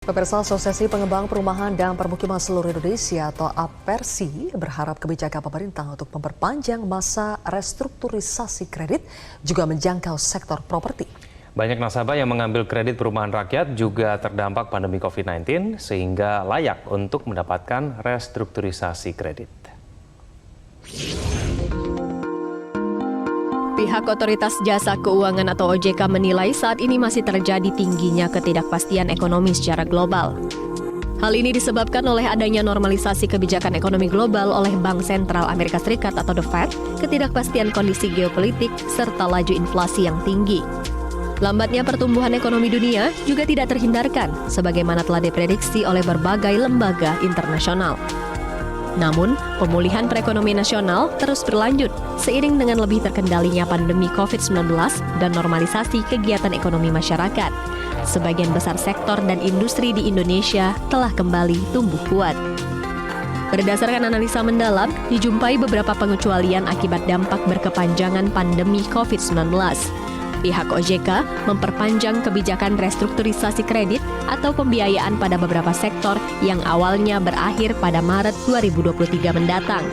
Pemirsa, Asosiasi Pengembang Perumahan dan Permukiman Seluruh Indonesia atau APERSI berharap kebijakan pemerintah untuk memperpanjang masa restrukturisasi kredit juga menjangkau sektor properti. Banyak nasabah yang mengambil kredit perumahan rakyat juga terdampak pandemi COVID-19 sehingga layak untuk mendapatkan restrukturisasi kredit. Pihak Otoritas Jasa Keuangan atau OJK menilai saat ini masih terjadi tingginya ketidakpastian ekonomi secara global. Hal ini disebabkan oleh adanya normalisasi kebijakan ekonomi global oleh Bank Sentral Amerika Serikat atau The Fed, ketidakpastian kondisi geopolitik, serta laju inflasi yang tinggi. Lambatnya pertumbuhan ekonomi dunia juga tidak terhindarkan, sebagaimana telah diprediksi oleh berbagai lembaga internasional. Namun, pemulihan perekonomian nasional terus berlanjut seiring dengan lebih terkendalinya pandemi COVID-19 dan normalisasi kegiatan ekonomi masyarakat. Sebagian besar sektor dan industri di Indonesia telah kembali tumbuh kuat. Berdasarkan analisa mendalam, dijumpai beberapa pengecualian akibat dampak berkepanjangan pandemi COVID-19. Pihak OJK memperpanjang kebijakan restrukturisasi kredit atau pembiayaan pada beberapa sektor yang awalnya berakhir pada Maret 2023 mendatang.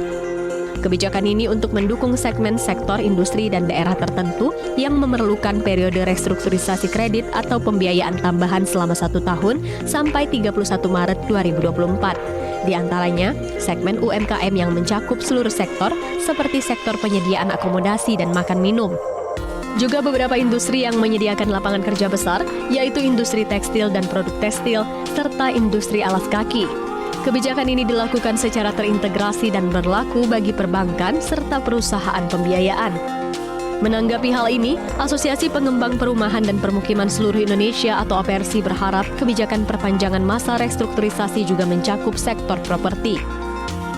Kebijakan ini untuk mendukung segmen sektor industri dan daerah tertentu yang memerlukan periode restrukturisasi kredit atau pembiayaan tambahan selama 1 tahun sampai 31 Maret 2024. Di antaranya, segmen UMKM yang mencakup seluruh sektor seperti sektor penyediaan akomodasi dan makan minum. Juga beberapa industri yang menyediakan lapangan kerja besar, yaitu industri tekstil dan produk tekstil, serta industri alas kaki. Kebijakan ini dilakukan secara terintegrasi dan berlaku bagi perbankan serta perusahaan pembiayaan. Menanggapi hal ini, Asosiasi Pengembang Perumahan dan Permukiman Seluruh Indonesia atau APERSI berharap kebijakan perpanjangan masa restrukturisasi juga mencakup sektor properti.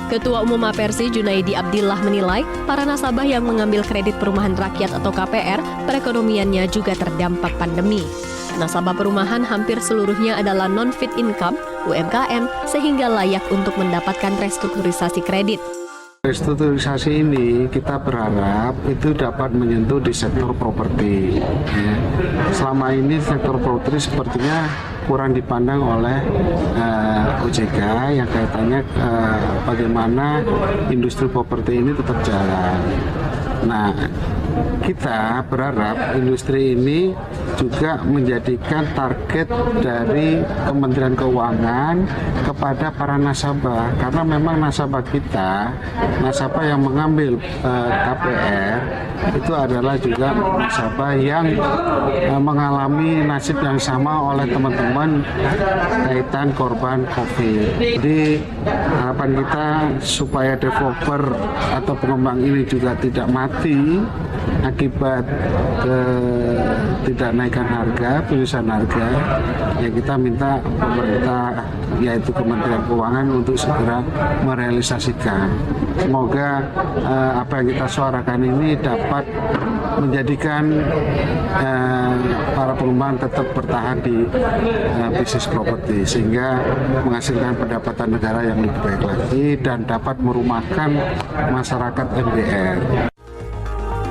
Ketua Umum APERSI Junaidi Abdillah menilai para nasabah yang mengambil kredit perumahan rakyat atau KPR, perekonomiannya juga terdampak pandemi. Nasabah perumahan hampir seluruhnya adalah non-fit income, UMKM, sehingga layak untuk mendapatkan restrukturisasi kredit. Restrukturisasi ini kita berharap itu dapat menyentuh di sektor properti. Selama ini sektor properti sepertinya kurang dipandang oleh OJK yang kaitannya bagaimana industri properti ini tetap jalan. Nah, kita berharap industri ini juga menjadikan target dari Kementerian Keuangan kepada para nasabah, karena memang nasabah kita, nasabah yang mengambil KPR itu adalah juga nasabah yang mengalami nasib yang sama oleh teman-teman kaitan korban COVID. Jadi harapan kita supaya developer atau pengembang ini juga tidak mati akibat tidak naikkan harga, penyusuan harga, ya kita minta pemerintah yaitu Kementerian Keuangan untuk segera merealisasikan. Semoga apa yang kita suarakan ini dapat menjadikan para pengembang tetap bertahan di bisnis properti sehingga menghasilkan pendapatan negara yang lebih baik lagi dan dapat merumahkan masyarakat MBR.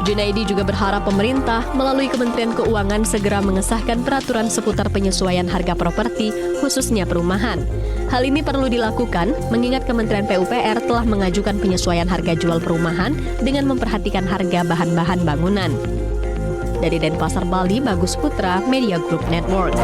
Junaidi juga berharap pemerintah melalui Kementerian Keuangan segera mengesahkan peraturan seputar penyesuaian harga properti, khususnya perumahan. Hal ini perlu dilakukan mengingat Kementerian PUPR telah mengajukan penyesuaian harga jual perumahan dengan memperhatikan harga bahan-bahan bangunan. Dari Denpasar, Bali, Bagus Putra, Media Group Network.